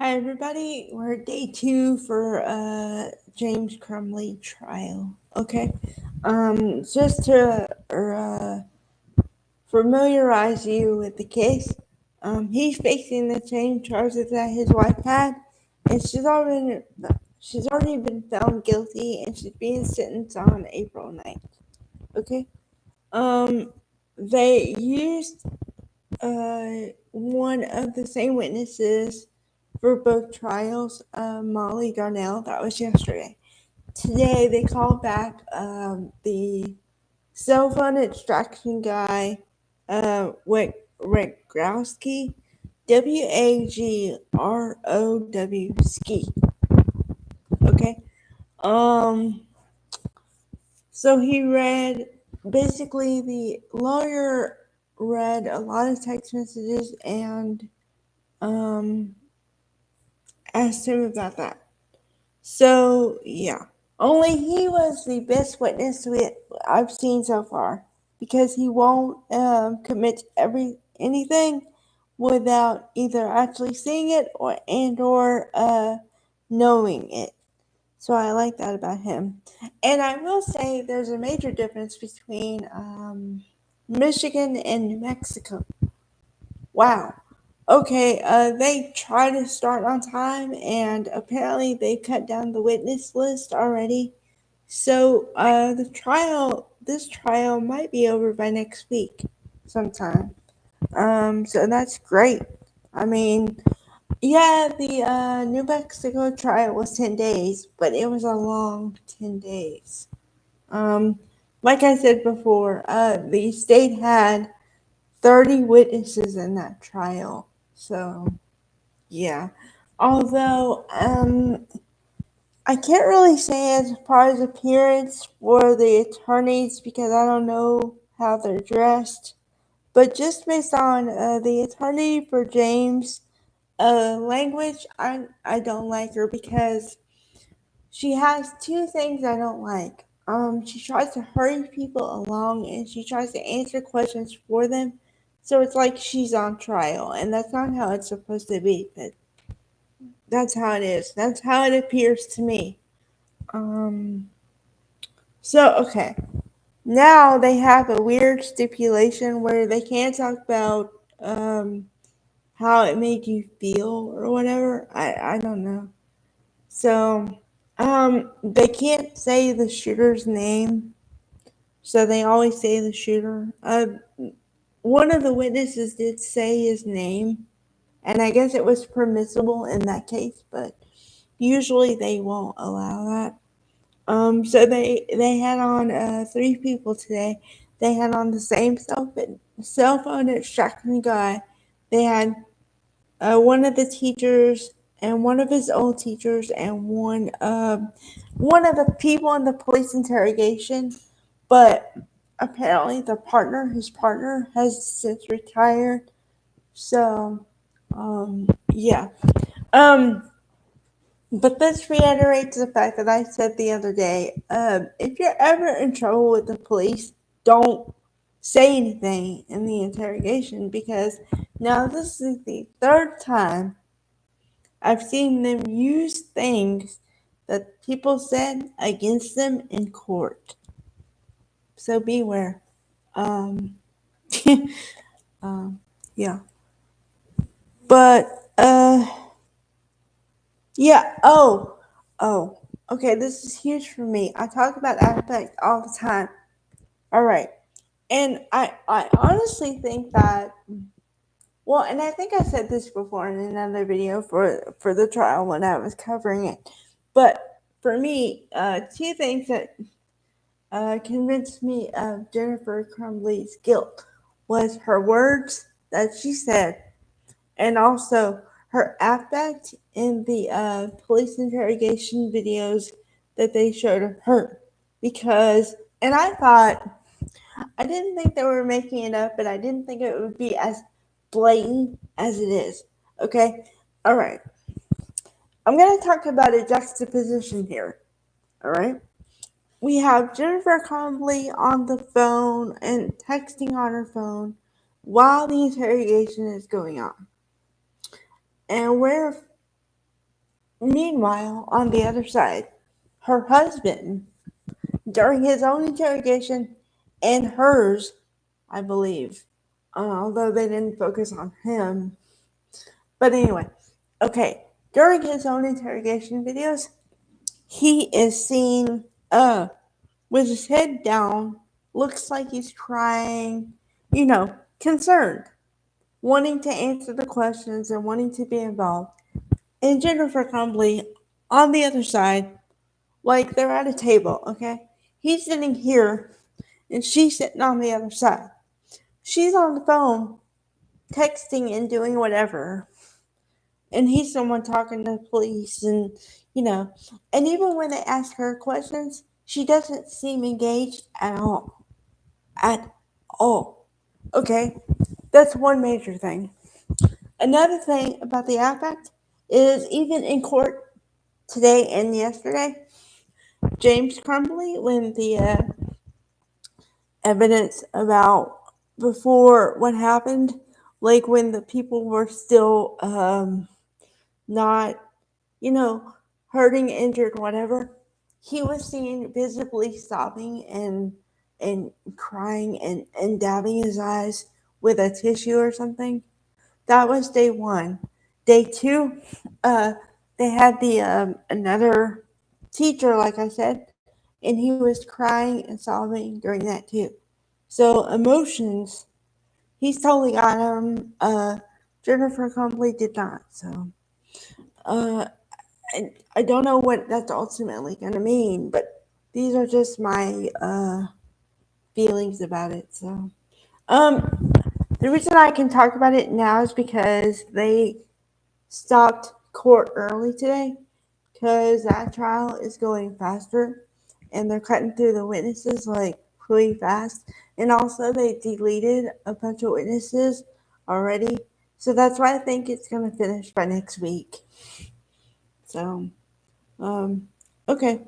Hi everybody, we're at day 2 for James Crumbley trial. Okay, just to familiarize you with the case, he's facing the same charges that his wife had, and she's already been found guilty, and she's being sentenced on April 9th. Okay, they used one of the same witnesses for both trials, Molly Darnell. That was yesterday. Today they called back the cell phone extraction guy, Wagrowski, Wagrow Ski. Okay. Um. So he read. Basically, the lawyer read a lot of text messages and um asked him about that. So yeah, only he was the best witness I've seen so far, because he won't commit anything without either actually seeing it or knowing it. So I like that about him. And I will say there's a major difference between Michigan and New Mexico. Wow. Okay, they try to start on time, and apparently they cut down the witness list already. So, this trial might be over by next week sometime. So that's great. I mean, yeah, the New Mexico trial was 10 days, but it was a long 10 days. Um, like I said before, the state had 30 witnesses in that trial. So, yeah. Although, I can't really say as far as appearance for the attorneys because I don't know how they're dressed. But just based on the attorney for James' language, I don't like her because she has two things I don't like. She tries to hurry people along and she tries to answer questions for them. So it's like she's on trial, and that's not how it's supposed to be. But that's how it is. That's how it appears to me. Um. So okay, now they have a weird stipulation where they can't talk about how it made you feel or whatever. I don't know. So they can't say the shooter's name, so they always say the shooter. One of the witnesses did say his name, and I guess it was permissible in that case, but usually they won't allow that. So they had on three people today. They had on the same cell phone extraction guy. They had one of the teachers and one of his old teachers and one of the people in the police interrogation, but apparently his partner, has since retired. So, yeah. Um, but this reiterates the fact that I said the other day. If you're ever in trouble with the police, don't say anything in the interrogation, because now this is the third time I've seen them use things that people said against them in court. So beware. Um, um, yeah. But, yeah. Oh. Okay, this is huge for me. I talk about affect all the time. All right. And I honestly think that, well, and I think I said this before in another video for the trial when I was covering it. But for me, two things that convinced me of Jennifer Crumbley's guilt was her words that she said, and also her affect in the police interrogation videos that they showed of her. Because, and I didn't think they were making it up, but I didn't think it would be as blatant as it is. Okay? All right. I'm going to talk about a juxtaposition here. All right? We have Jennifer Crumbley on the phone and texting on her phone while the interrogation is going on. And Meanwhile, on the other side, her husband, during his own interrogation and hers, I believe, although they didn't focus on him. But anyway, okay, during his own interrogation videos, he is seen with his head down, looks like he's crying, concerned, wanting to answer the questions and wanting to be involved. And Jennifer Crumbley on the other side, like they're at a table, okay? He's sitting here and she's sitting on the other side. She's on the phone, texting and doing whatever. And he's someone talking to the police and even when they ask her questions, she doesn't seem engaged at all. At all. Okay? That's one major thing. Another thing about the affect is even in court today and yesterday, James Crumbley, when the evidence about before what happened, like when the people were still not, hurting, injured, whatever, he was seen visibly sobbing and crying and dabbing his eyes with a tissue or something. That was day one. Day two, they had the another teacher, like I said, and he was crying and sobbing during that too. So emotions, he's totally got them. Jennifer Complete did not. So uh, I don't know what that's ultimately going to mean, but these are just my feelings about it. So the reason I can talk about it now is because they stopped court early today because that trial is going faster and they're cutting through the witnesses like really fast. And also, they deleted a bunch of witnesses already. So that's why I think it's going to finish by next week. So, okay.